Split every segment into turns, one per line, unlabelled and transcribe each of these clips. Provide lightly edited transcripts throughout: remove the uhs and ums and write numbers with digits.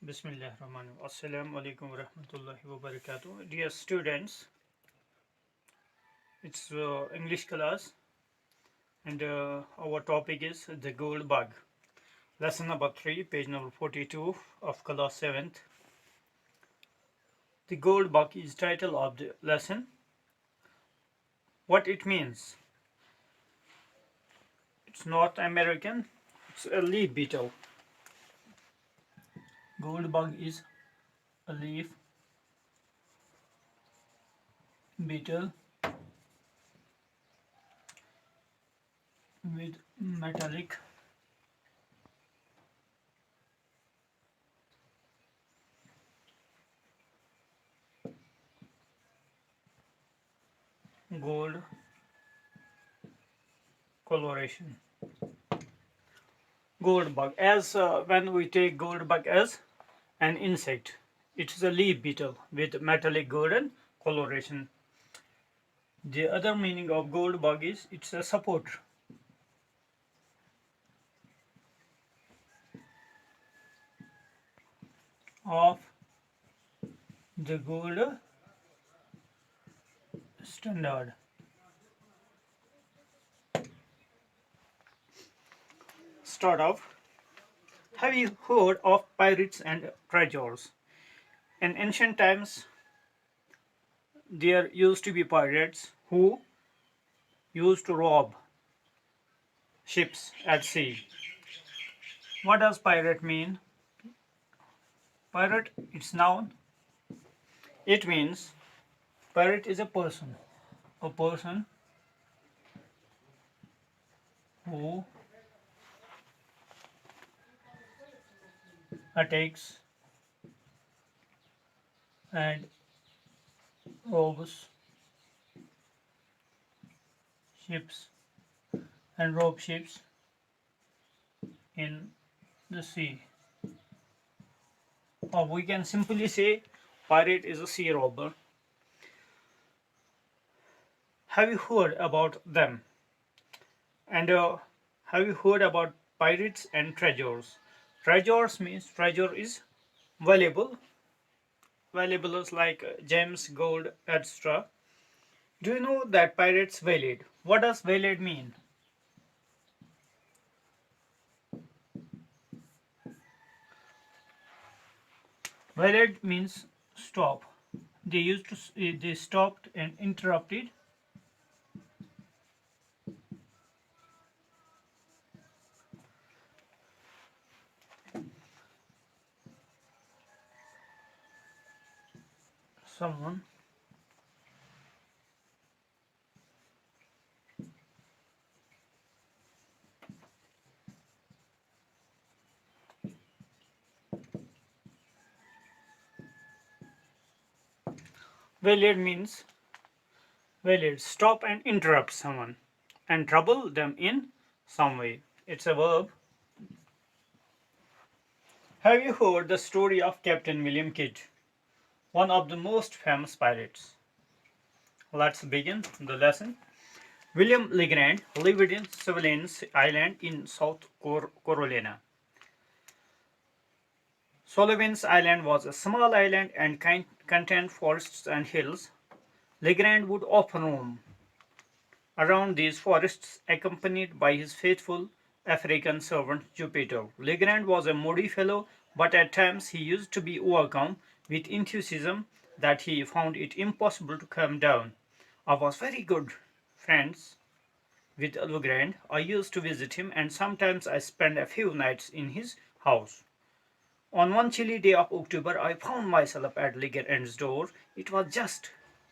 Bismillahirrahmanirrahim. Assalamu alaikum warahmatullahi wabarakatuh. Dear students, it's English class and our topic is the gold bug. Lesson number 3, page number 42 of class 7th. The gold bug is title of the lesson. What it means? It's North American. It's a leaf beetle. Gold bug is a leaf beetle with metallic gold coloration. Gold bug, as when we take gold bug as an insect, it is a leaf beetle with metallic golden coloration. The other meaning of gold bug is it's a support of the gold standard. Start off. Have you heard of pirates and treasures? In ancient times, there used to be pirates who used to rob ships at sea. What does pirate mean? Pirate, it's noun. It means pirate is a person who attacks and robs ships and rob ships in the sea. Or we can simply say pirate is a sea robber. Have you heard about them? And have you heard about pirates and treasures? Treasures means treasure is valuable. Valuables like gems, gold, etc. Do you know that pirates valued? What does valued mean? Valued means stop. They stopped and interrupted someone. Valued means valued. Stop and interrupt someone and trouble them in some way. It's a verb. Have you heard the story of Captain William Kidd, one of the most famous pirates? Let's begin the lesson. William Legrand lived in Sullivan's Island in South Carolina. Sullivan's Island was a small island and contained forests and hills. Legrand would often roam around these forests accompanied by his faithful African servant Jupiter. Legrand was a moody fellow, but at times he used to be overcome with enthusiasm that he found it impossible to calm down. I was very good friends with Legrand. I used to visit him and sometimes I spent a few nights in his house. On one chilly day of October, I found myself at Legrand's door. It was just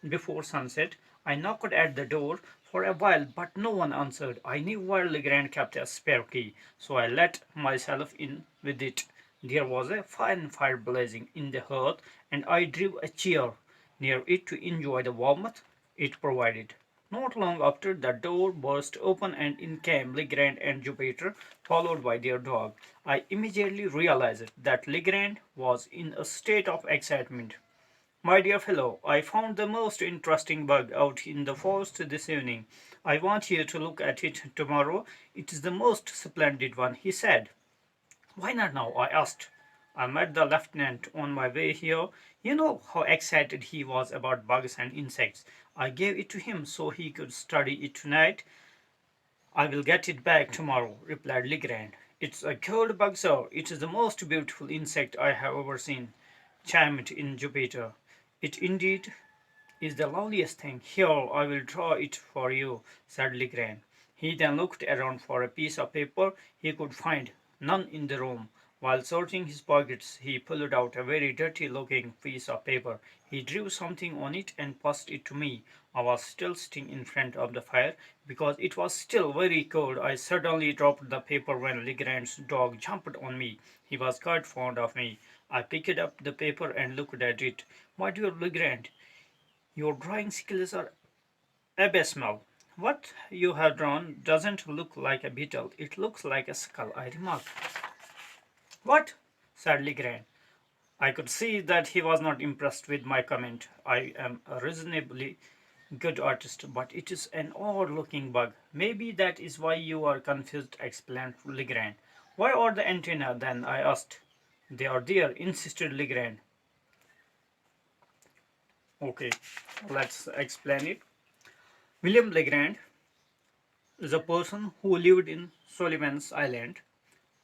before sunset. I knocked at the door for a while, but no one answered. I knew where Legrand kept a spare key, so I let myself in with it. There was a fine fire blazing in the hearth, and I drew a chair near it to enjoy the warmth it provided. Not long after, the door burst open and in came Legrand and Jupiter, followed by their dog. I immediately realized that Legrand was in a state of excitement. My dear fellow, I found the most interesting bug out in the forest this evening. I want you to look at it tomorrow. It is the most splendid one, he said. Why not now? I asked. I met the lieutenant on my way here. You know how excited he was about bugs and insects. I gave it to him so he could study it tonight. I will get it back tomorrow, replied Legrand. It's a gold bug, sir. It is the most beautiful insect I have ever seen, chimed in Jupiter. It indeed is the loveliest thing. Here, I will draw it for you, said Legrand. He then looked around for a piece of paper. He could find none in the room. While searching his pockets, he pulled out a very dirty looking piece of paper. He drew something on it and passed it to me. I was still sitting in front of the fire because it was still very cold. I suddenly dropped the paper when Legrand's dog jumped on me. He was quite fond of me. I picked up the paper and looked at it. My dear Legrand, your drawing skills are abysmal. What you have drawn doesn't look like a beetle, it looks like a skull, I remarked. What? Said Legrand. I could see that he was not impressed with my comment. I am a reasonably good artist, but it is an odd looking bug. Maybe that is why you are confused, explained Legrand. Why are the antennae then? I asked. They are there, insisted Legrand. Okay, let's explain it. William Legrand is a person who lived in Sullivan's Island,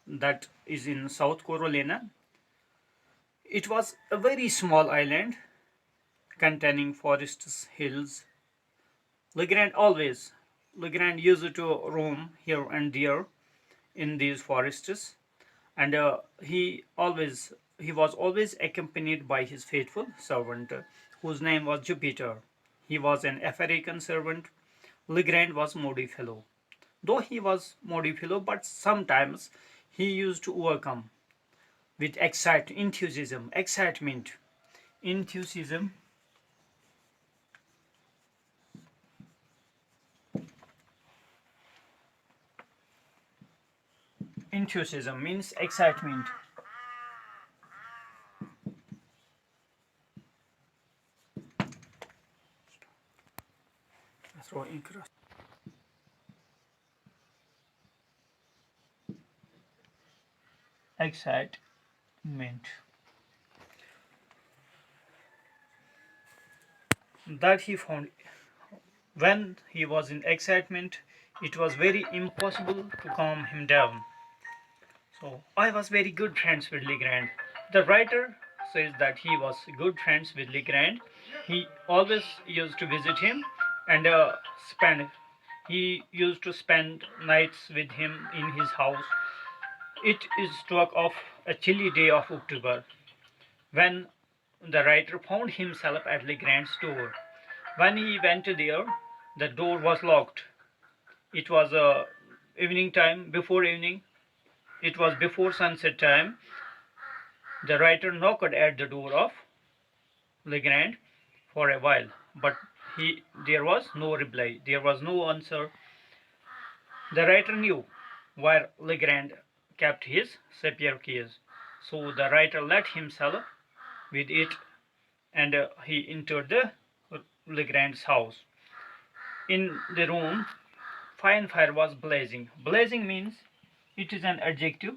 that is in South Carolina. It was a very small island containing forests, hills. Legrand always Legrand used to roam here and there in these forests, and he was always accompanied by his faithful servant, whose name was Jupiter. He was an African servant. Legrand was moody fellow. Though he was moody fellow, but sometimes he used to overcome with enthusiasm. Enthusiasm means excitement. Excitement. That he found when he was in excitement, it was very impossible to calm him down. So I was very good friends with Legrand. The writer says that he was good friends with Legrand. He always used to visit him and spend. He used to spend nights with him in his house. It is talk of a chilly day of October when the writer found himself at Legrand's door. When he went there, the door was locked. It was evening time, before evening. It was before sunset time. The writer knocked at the door of Legrand for a while, but there was no reply. There was no answer. The writer knew where Legrand kept his sapphire keys, so the writer let himself with it, and he entered the Legrand's house. In the room, fine fire was blazing. Blazing means it is an adjective.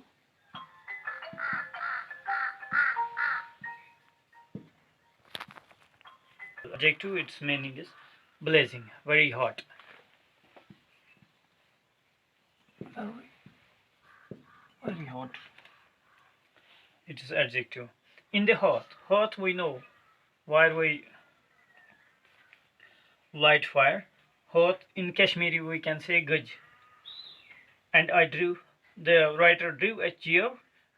Adjective, its meaning is blazing, very hot. Very hot. It is adjective. In the hearth. Hearth we know where we light fire. Hearth in Kashmiri we can say Gaj. And the writer drew a chair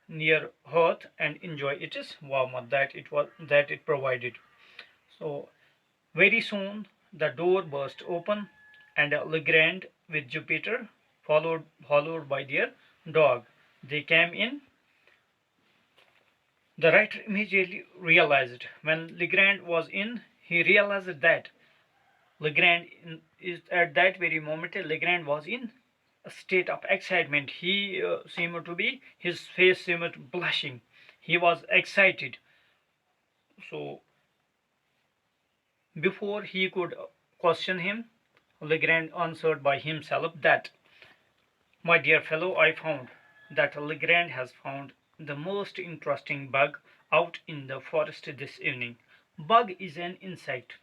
near hearth and enjoy its warmth that it provided. So very soon the door burst open and Legrand with Jupiter followed by their dog. They came in. The writer immediately realized when Legrand was in, he realized that Legrand is at that very moment Legrand was in a state of excitement. He seemed to be his face seemed blushing. He was excited. So before he could question him, Legrand answered by himself that, my dear fellow, I found that Legrand has found the most interesting bug out in the forest this evening. Bug is an insect.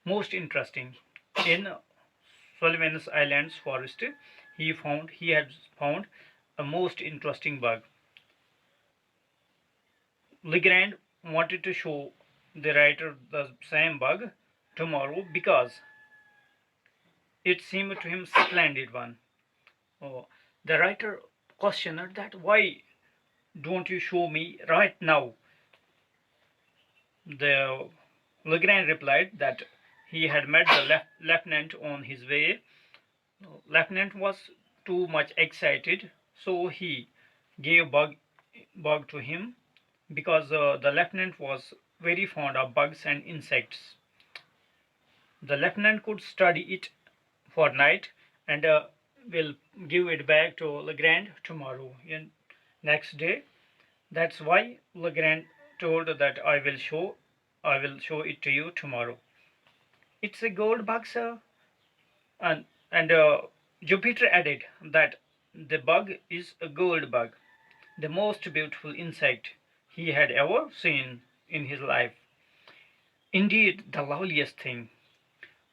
Most interesting. In Sullivan's Islands forest, he had found a most interesting bug. Legrand wanted to show the writer the same bug tomorrow because it seemed to him splendid one. Oh, the writer questioned that why don't you show me right now? The Legrand replied that he had met the lieutenant on his way. Lieutenant was too much excited, so he gave bug to him because the lieutenant was very fond of bugs and insects. The lieutenant could study it for night and will give it back to Legrand tomorrow and next day. That's why Legrand told that I will show it to you tomorrow. It's a gold bug, sir. And Jupiter added that the bug is a gold bug, the most beautiful insect he had ever seen in his life. Indeed, the loveliest thing.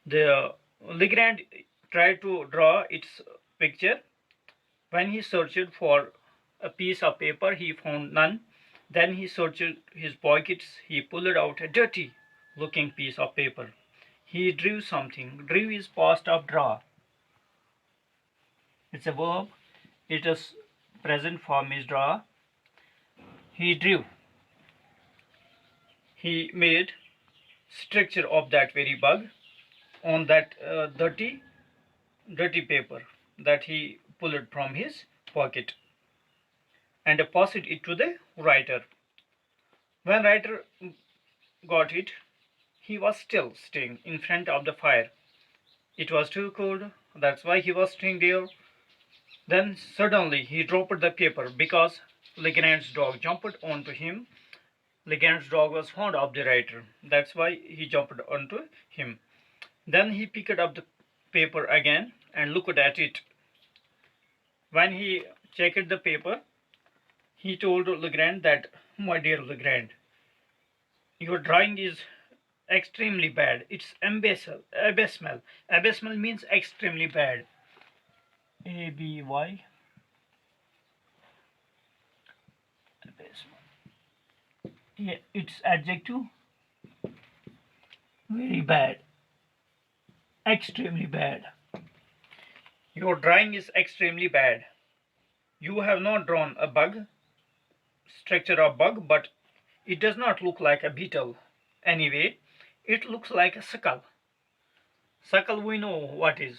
The Legrand tried to draw its picture. When he searched for a piece of paper, he found none. Then he searched his pockets. He pulled out a dirty looking piece of paper. He drew something. Drew is past of draw. It's a verb. It is present form is draw. He drew. He made structure of that very bug on that dirty paper that he pulled from his pocket and passed it to the writer. When writer got it, he was still staying in front of the fire. It was too cold, that's why he was staying there. Then suddenly he dropped the paper because Legrand's dog jumped onto him. Legrand's dog was fond of the writer, that's why he jumped onto him. Then he picked up the paper again and looked at it. When he checked the paper, he told Legrand that, my dear Legrand, your drawing is extremely bad. It's abyssal. Abysmal. Abysmal means extremely bad. ABY. Abysmal. Yeah, it's adjective. Very bad. Extremely bad. Your drawing is extremely bad. You have not drawn a bug, structure of bug, but it does not look like a beetle. Anyway, it looks like a suckle. Suckle we know what is.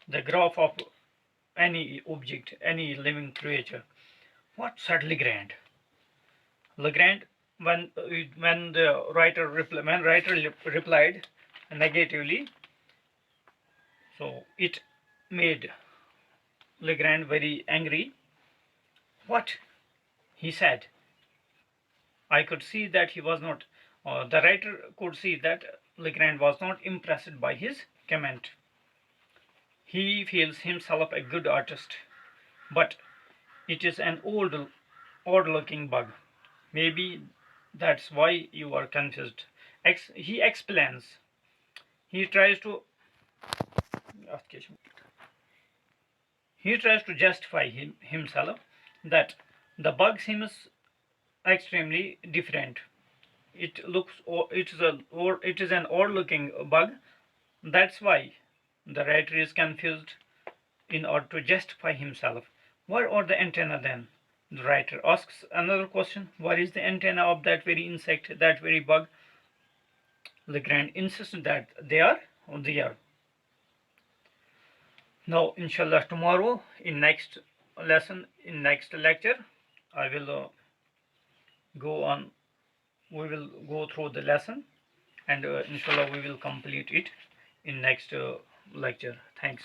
The graph of any object, any living creature. What said Legrand? Legrand, when the writer replied negatively, so it made Legrand very angry. What? He said. I could see that he was not. The writer could see that Legrand was not impressed by his comment. He feels himself a good artist, but it is an odd-looking bug. Maybe that's why you are confused. He explains. He tries to he tries to justify himself that the bug seems extremely different. It looks it is an odd-looking bug. That's why the writer is confused in order to justify himself. Where are the antenna then? The writer asks another question. Where is the antenna of that very insect, that very bug? Legrand insists that they are there. Now, inshallah, tomorrow in next lesson, in next lecture, I will go on. We will go through the lesson, and inshallah, we will complete it in next lecture. Thanks.